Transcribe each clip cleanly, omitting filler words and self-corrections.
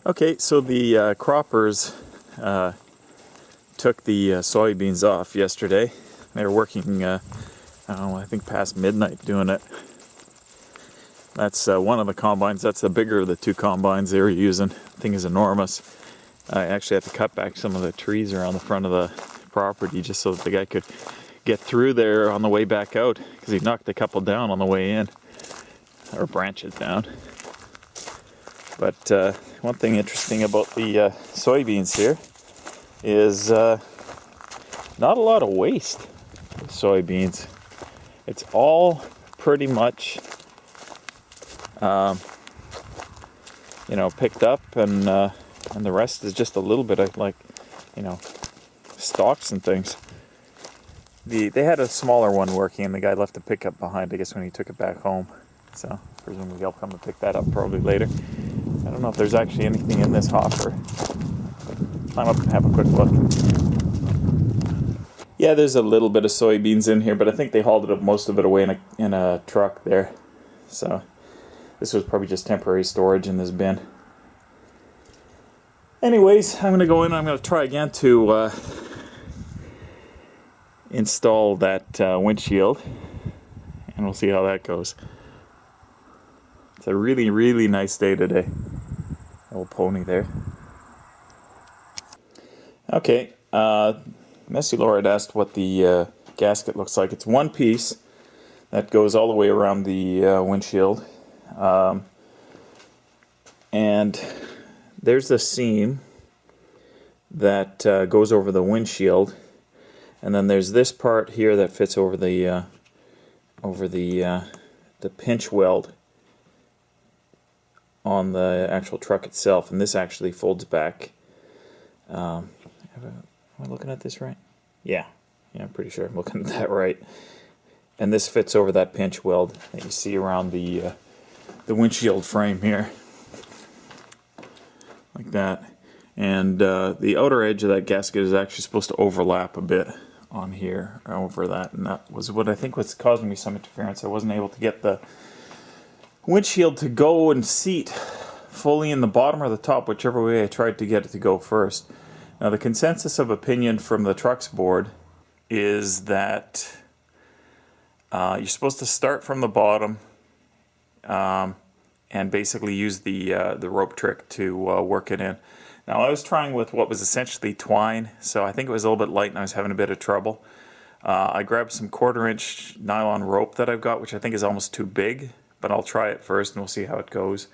Okay, so the croppers took the soybeans off yesterday. They were working, I don't know, I think past midnight doing it. That's one of the combines. That's the bigger of the two combines they were using. The thing is enormous. I actually had to cut back some of the trees around the front of the property just so that the guy could get through there on the way back out, because he knocked a couple down on the way in, or branches down. But one thing interesting about the soybeans here is not a lot of waste with soybeans. It's all pretty much picked up, and the rest is just a little bit of, like, stalks and things. They had a smaller one working, and the guy left the pickup behind, I guess, when he took it back home. So presumably he'll come and pick that up probably later. I don't know if there's actually anything in this hopper. Climb up and have a quick look. Yeah, there's a little bit of soybeans in here, but I think they hauled most of it away in a truck there. So this was probably just temporary storage in this bin. Anyways, I'm going to go in and I'm going to try again to install that windshield, and we'll see how that goes. It's a really, really nice day today. Old pony there. Okay, Messy Laura had asked what the gasket looks like. It's one piece that goes all the way around the windshield. And there's the seam that goes over the windshield. And then there's this part here that fits over the pinch weld on the actual truck itself, and this actually folds back. Am I looking at this right? Yeah, I'm pretty sure I'm looking at that right. And this fits over that pinch weld that you see around the windshield frame here, like that. And the outer edge of that gasket is actually supposed to overlap a bit on here over that, and that was what I think was causing me some interference. I wasn't able to get the windshield to go and seat fully in the bottom or the top, whichever way I tried to get it to go first. Now, the consensus of opinion from the trucks board is that you're supposed to start from the bottom and basically use the rope trick to work it in. Now, I was trying with what was essentially twine, so I think it was a little bit light and I was having a bit of trouble. I grabbed some 1/4-inch nylon rope that I've got, which I think is almost too big, but I'll try it first and we'll see how it goes.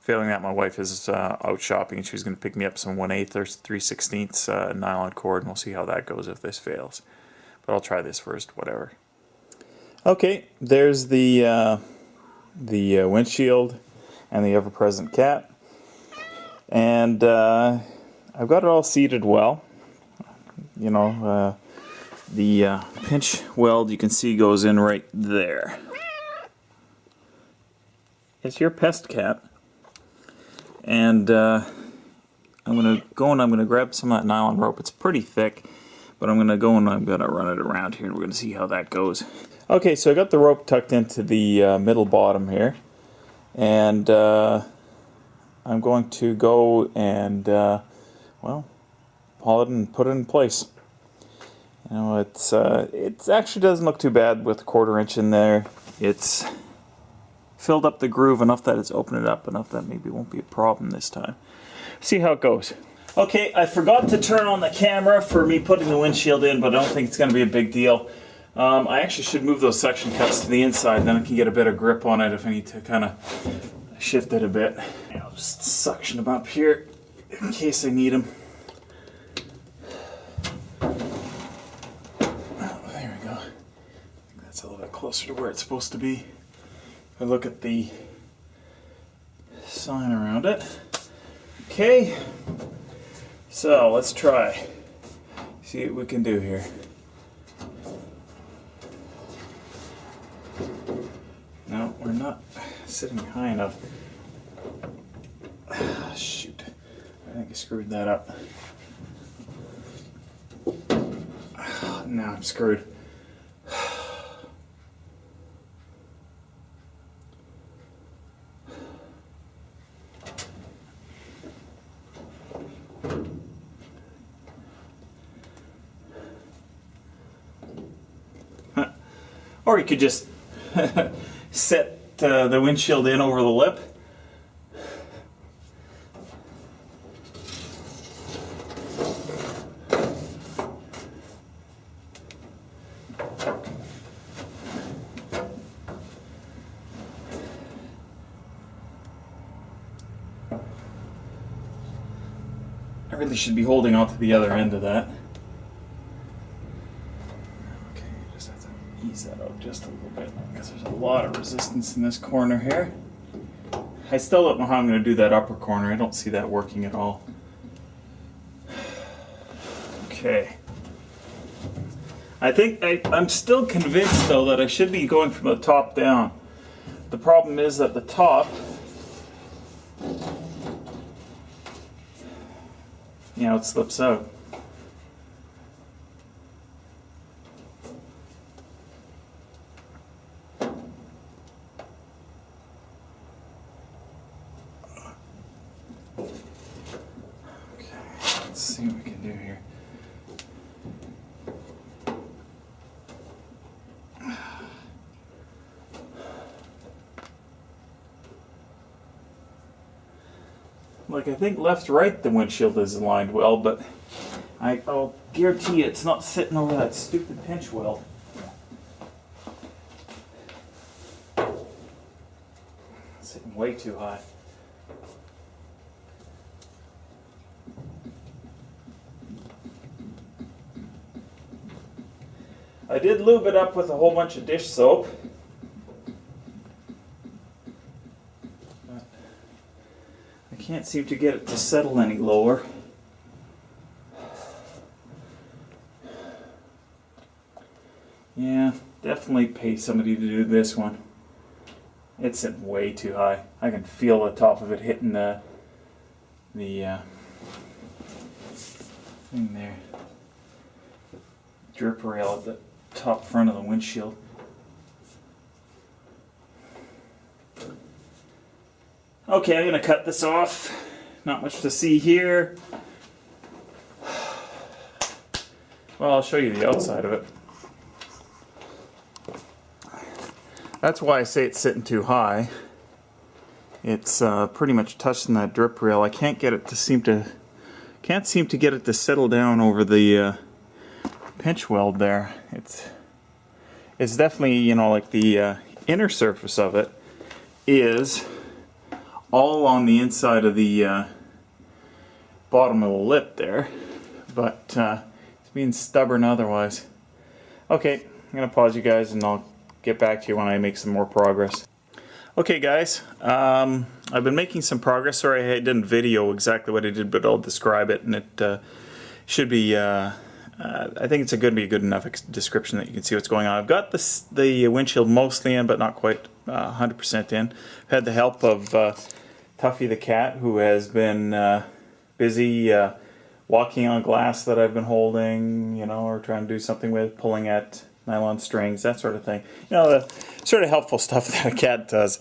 Failing that, my wife is out shopping and she was going to pick me up some 1/8 or 3/16 nylon cord, and we'll see how that goes if this fails. But I'll try this first, whatever. Okay, there's the windshield and the ever-present cat. And I've got it all seated well. The pinch weld you can see goes in right there. It's your pest cat. And I'm going to go and I'm going to grab some of that nylon rope. It's pretty thick, but I'm going to go and I'm going to run it around here and we're going to see how that goes. Okay, so I got the rope tucked into the middle bottom here. And I'm going to go and, haul it and put it in place. It actually doesn't look too bad with 1/4 inch in there. It's filled up the groove enough that it's opened it up enough that maybe it won't be a problem this time. See how it goes. Okay, I forgot to turn on the camera for me putting the windshield in, but I don't think it's going to be a big deal. I actually should move those suction cups to the inside, then I can get a better grip on it if I need to kind of shift it a bit. I'll just suction them up here in case I need them. Oh, there we go. I think that's a little bit closer to where it's supposed to be. If I look at the sign around it. Okay, so let's try. See what we can do here. No, we're not sitting high enough. Shoot, I think I screwed that up. Now I'm screwed. Or you could just set the windshield in over the lip. I really should be holding on to the other end of that. Okay, just have to ease that out just a little bit because there's a lot of resistance in this corner here. I still don't know how I'm going to do that upper corner. I don't see that working at all. Okay. I think I'm still convinced though that I should be going from the top down. The problem is that the top, you know, it slips out. Okay, let's see what we can do here. Like, I think left-right the windshield is aligned well, but I'll guarantee you it's not sitting over that stupid pinch weld. It's sitting way too high. I did lube it up with a whole bunch of dish soap. Can't seem to get it to settle any lower. Yeah, definitely pay somebody to do this one. It's sitting way too high. I can feel the top of it hitting the thing there. Drip rail at the top front of the windshield. Okay, I'm going to cut this off. Not much to see here. Well, I'll show you the outside of it. That's why I say it's sitting too high. It's pretty much touching that drip rail. I can't get it to seem to get it to settle down over the pinch weld there. It's definitely, you know, like the inner surface of it is all on the inside of the bottom of the lip there, but it's being stubborn otherwise. Okay, I'm going to pause you guys and I'll get back to you when I make some more progress. Okay guys, I've been making some progress. Sorry I didn't video exactly what I did, but I'll describe it, and it should be, I think it's going to be a good enough description that you can see what's going on. I've got the windshield mostly in, but not quite 100% in. I've had the help of Tuffy the cat, who has been busy walking on glass that I've been holding, you know, or trying to do something with, pulling at nylon strings, that sort of thing. You know, the sort of helpful stuff that a cat does.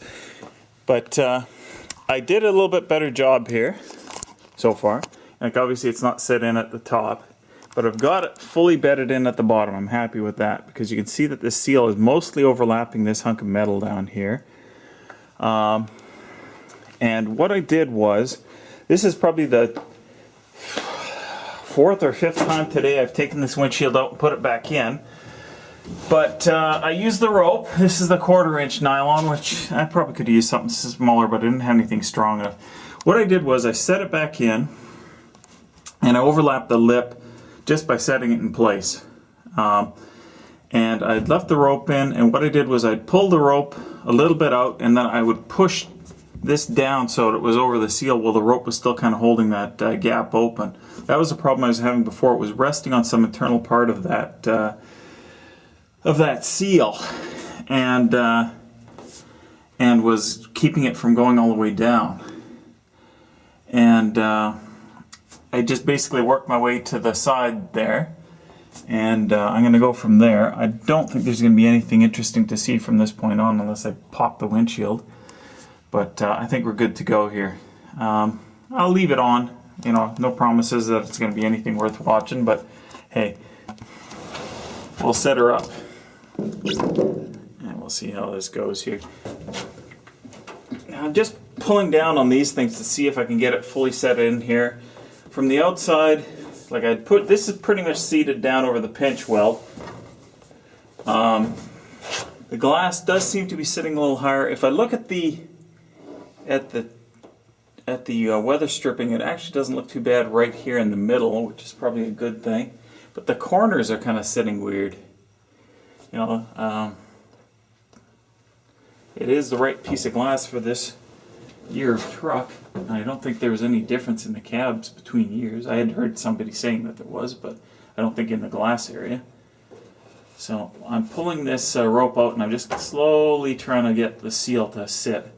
But I did a little bit better job here so far. Like, obviously it's not set in at the top, but I've got it fully bedded in at the bottom. I'm happy with that because you can see that this seal is mostly overlapping this hunk of metal down here. And what I did was, this is probably the fourth or fifth time today I've taken this windshield out and put it back in. But I used the rope. This is the 1/4 inch nylon, which I probably could use something smaller, but I didn't have anything strong enough. What I did was I set it back in, and I overlapped the lip just by setting it in place. And I'd left the rope in, and what I did was I'd pull the rope a little bit out, and then I would push this down so it was over the seal while the rope was still kind of holding that gap open. That was a problem I was having before. It was resting on some internal part of that seal, and was keeping it from going all the way down. And I just basically worked my way to the side there, and I'm going to go from there. I don't think there's going to be anything interesting to see from this point on unless I pop the windshield. But I think we're good to go here. I'll leave it on. You know, no promises that it's going to be anything worth watching, but hey, we'll set her up. we'll see how this goes here. Now I'm just pulling down on these things to see if I can get it fully set in here. From the outside, like I'd put, this is pretty much seated down over the pinch weld. The glass does seem to be sitting a little higher. If I look at the weather stripping, it actually doesn't look too bad right here in the middle, which is probably a good thing. But the corners are kind of sitting weird. You know, it is the right piece of glass for this year of truck. I don't think there was any difference in the cabs between years. I had heard somebody saying that there was, but I don't think in the glass area. So I'm pulling this rope out, and I'm just slowly trying to get the seal to sit.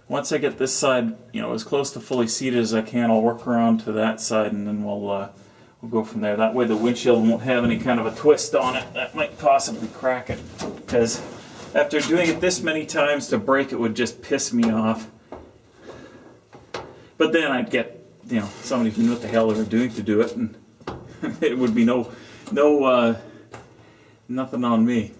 Once I get this side, you know, as close to fully seated as I can, I'll work around to that side, and then we'll go from there. That way the windshield won't have any kind of a twist on it that might possibly crack it. Because after doing it this many times, to break it would just piss me off. But then I'd get, you know, somebody who knew what the hell they were doing to do it, and it would be nothing on me.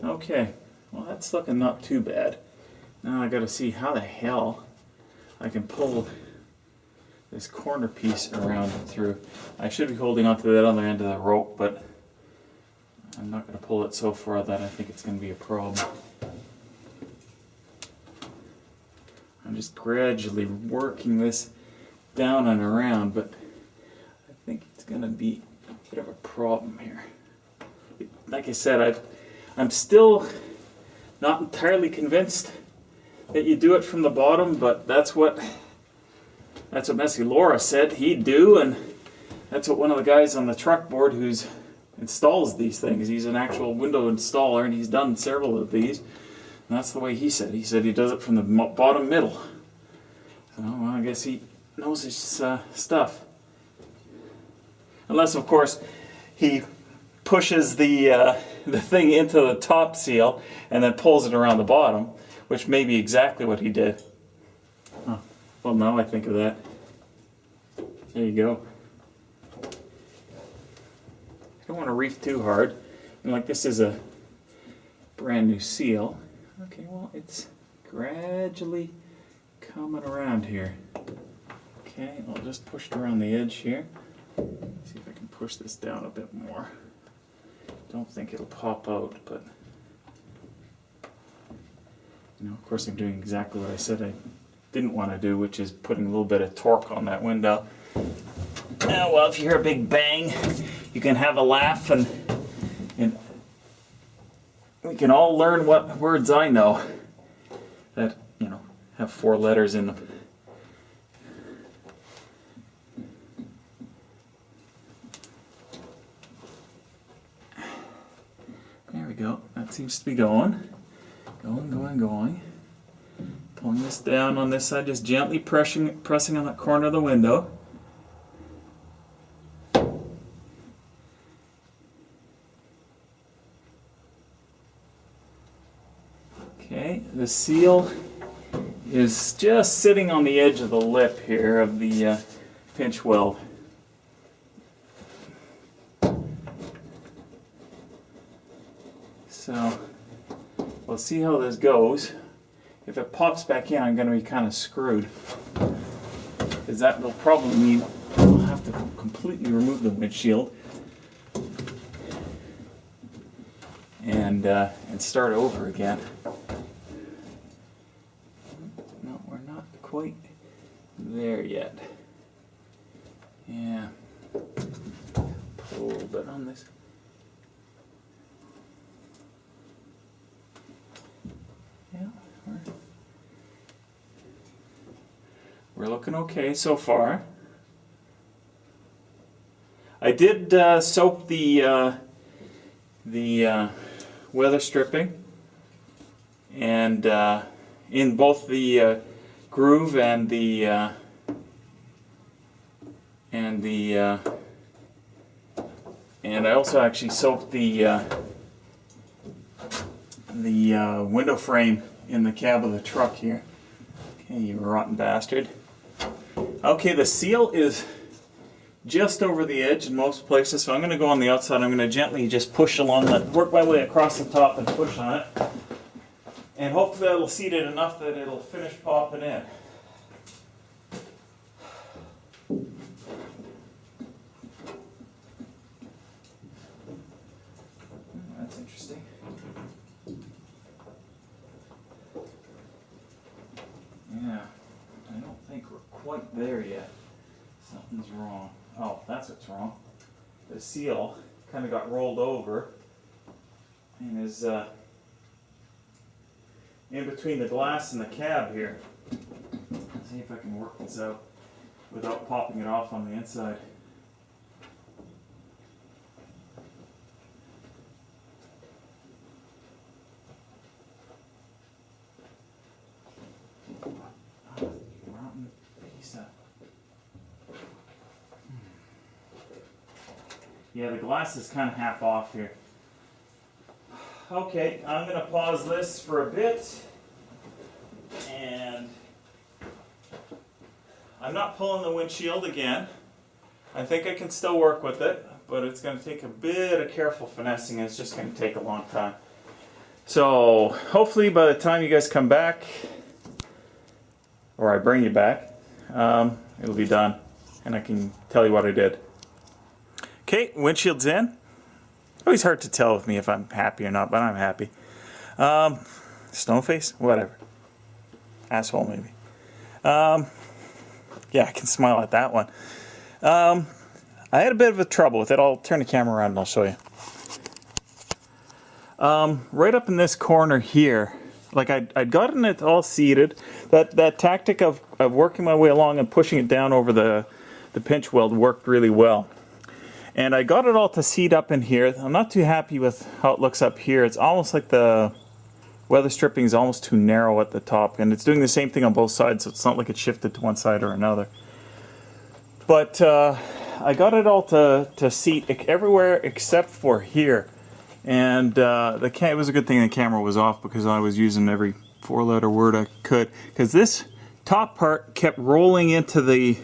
Okay, well that's looking not too bad. Now I gotta see how the hell I can pull this corner piece around and through. I should be holding onto that other end of the rope, but I'm not gonna pull it so far that I think it's gonna be a problem. I'm just gradually working this down and around, but I think it's gonna be a bit of a problem here. Like I said, I'm still not entirely convinced that you do it from the bottom, but that's what Messy Laura said he'd do, and that's what one of the guys on the truck board who's installs these things. He's an actual window installer, and he's done several of these. And that's the way he said. He said he does it from the bottom middle. So well, I guess he knows his stuff. Unless, of course, he pushes the thing into the top seal and then pulls it around the bottom, which may be exactly what he did. Oh, well, now I think of that. There you go. I don't want to reef too hard. And like this is a brand new seal. Okay, well, it's gradually coming around here. Okay, I'll just push it around the edge here. See if I can push this down a bit more. Don't think it'll pop out, but you know, of course I'm doing exactly what I said I didn't want to do, which is putting a little bit of torque on that window. Well, if you hear a big bang, you can have a laugh, and we can all learn what words I know that, you know, have 4 letters in them. There we go. That seems to be going. Going. Pulling this down on this side, just gently pressing on that corner of the window. Okay, the seal is just sitting on the edge of the lip here of the pinch weld. So we'll see how this goes. If it pops back in, I'm going to be kind of screwed, because that will probably mean I'll have to completely remove the windshield and start over again. No, we're not quite there yet. Yeah, pull a little bit on this. Yeah, we're looking okay so far. I did soak the weather stripping, and in both the groove and I also actually soaked the window frame in the cab of the truck here. Okay, you rotten bastard. Okay, the seal is just over the edge in most places, so I'm going to go on the outside. I'm going to gently just push along that, work my way across the top and push on it. And hopefully that'll seat it enough that it'll finish popping in. That's interesting. Yeah, I don't think we're quite there yet. Something's wrong. Oh, that's what's wrong. The seal kind of got rolled over and is in between the glass and the cab here. Let's see if I can work this out without popping it off on the inside. Rotten piece of... Yeah, the glass is kind of half off here. Okay, I'm going to pause this for a bit, and I'm not pulling the windshield again. I think I can still work with it, but it's going to take a bit of careful finessing, and it's just going to take a long time. So hopefully by the time you guys come back, or I bring you back, it'll be done, and I can tell you what I did. Okay, windshield's in. Always hard to tell with me if I'm happy or not, but I'm happy. Stoneface? Whatever. Asshole, maybe. Yeah, I can smile at that one. I had a bit of a trouble with it. I'll turn the camera around and I'll show you. Right up in this corner here, like I'd gotten it all seated. That tactic of working my way along and pushing it down over the pinch weld worked really well. And I got it all to seat up in here. I'm not too happy with how it looks up here. It's almost like the weather stripping is almost too narrow at the top. And it's doing the same thing on both sides, so it's not like it's shifted to one side or another. But I got it all to seat everywhere except for here. And it was a good thing the camera was off because I was using every four-letter word I could. Because this top part kept rolling into the...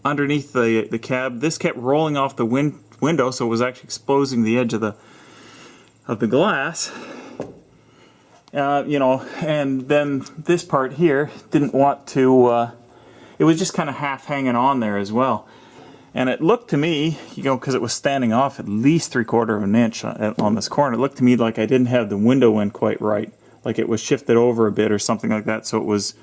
underneath the cab. This kept rolling off the window, so it was actually exposing the edge of the glass. You know, and then this part here didn't want to. It was just kind of half hanging on there as well, and it looked to me, you know, because it was standing off at least 3/4 of an inch on this corner. It looked to me like I didn't have the window in quite right, like it was shifted over a bit or something like that. So it was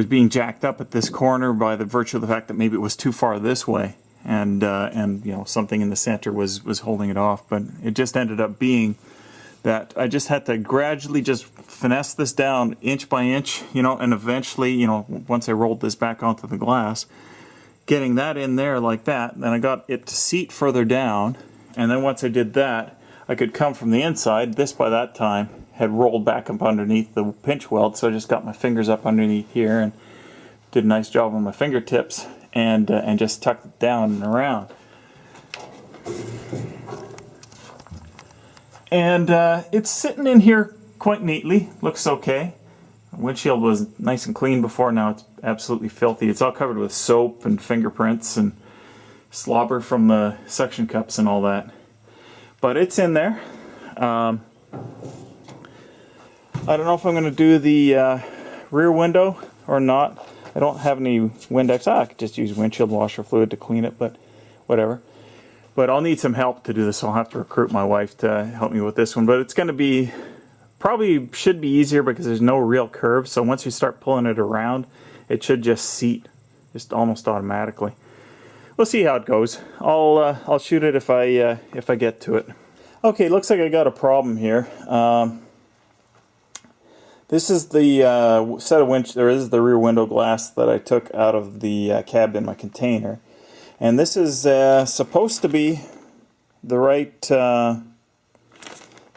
being jacked up at this corner by the virtue of the fact that maybe it was too far this way, and you know, something in the center was holding it off. But it just ended up being that I just had to gradually just finesse this down inch by inch, you know, and eventually, you know, once I rolled this back onto the glass, getting that in there like that, then I got it to seat further down, and then once I did that, I could come from the inside. This by that time had rolled back up underneath the pinch weld, so I just got my fingers up underneath here and did a nice job on my fingertips and just tucked it down and around. And it's sitting in here quite neatly. Looks okay. The windshield was nice and clean before. Now it's absolutely filthy. It's all covered with soap and fingerprints and slobber from the suction cups and all that. But it's in there. I don't know if I'm going to do the rear window or not. I don't have any Windex. I could just use windshield washer fluid to clean it, but whatever. But I'll need some help to do this, so I'll have to recruit my wife to help me with this one. But it's going to be, probably should be easier because there's no real curve. So once you start pulling it around, it should just seat, just almost automatically. We'll see how it goes. I'll shoot it if I get to it. Okay, looks like I got a problem here. This is the set of this is the rear window glass that I took out of the cab in my container, and this is supposed to be the right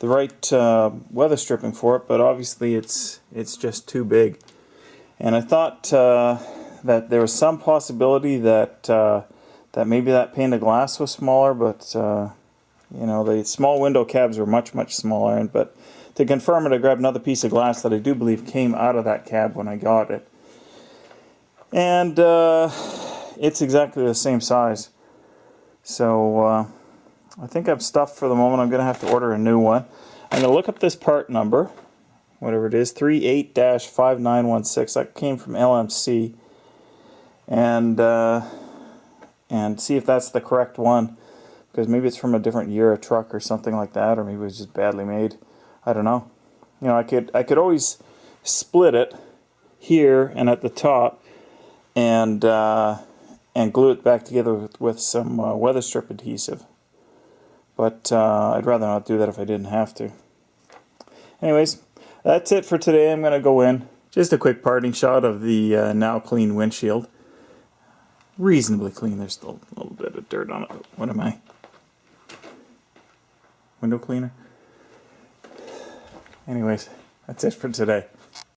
weather stripping for it, but obviously it's just too big. And I thought that there was some possibility that maybe that pane of glass was smaller, but you know, the small window cabs were much smaller. But to confirm it, I grabbed another piece of glass that I do believe came out of that cab when I got it. And it's exactly the same size. So I think I'm stuffed for the moment. I'm going to have to order a new one. I'm going to look up this part number, whatever it is, 38-5916. That came from LMC, and see if that's the correct one, because maybe it's from a different year of truck or something like that, or maybe it was just badly made. I don't know. You know, I could always split it here and at the top, and glue it back together with some weather strip adhesive. But I'd rather not do that if I didn't have to. Anyways, that's it for today. I'm going to go in. Just a quick parting shot of the now clean windshield. Reasonably clean. There's still a little bit of dirt on it. What am I? Window cleaner? Anyways, that's it for today.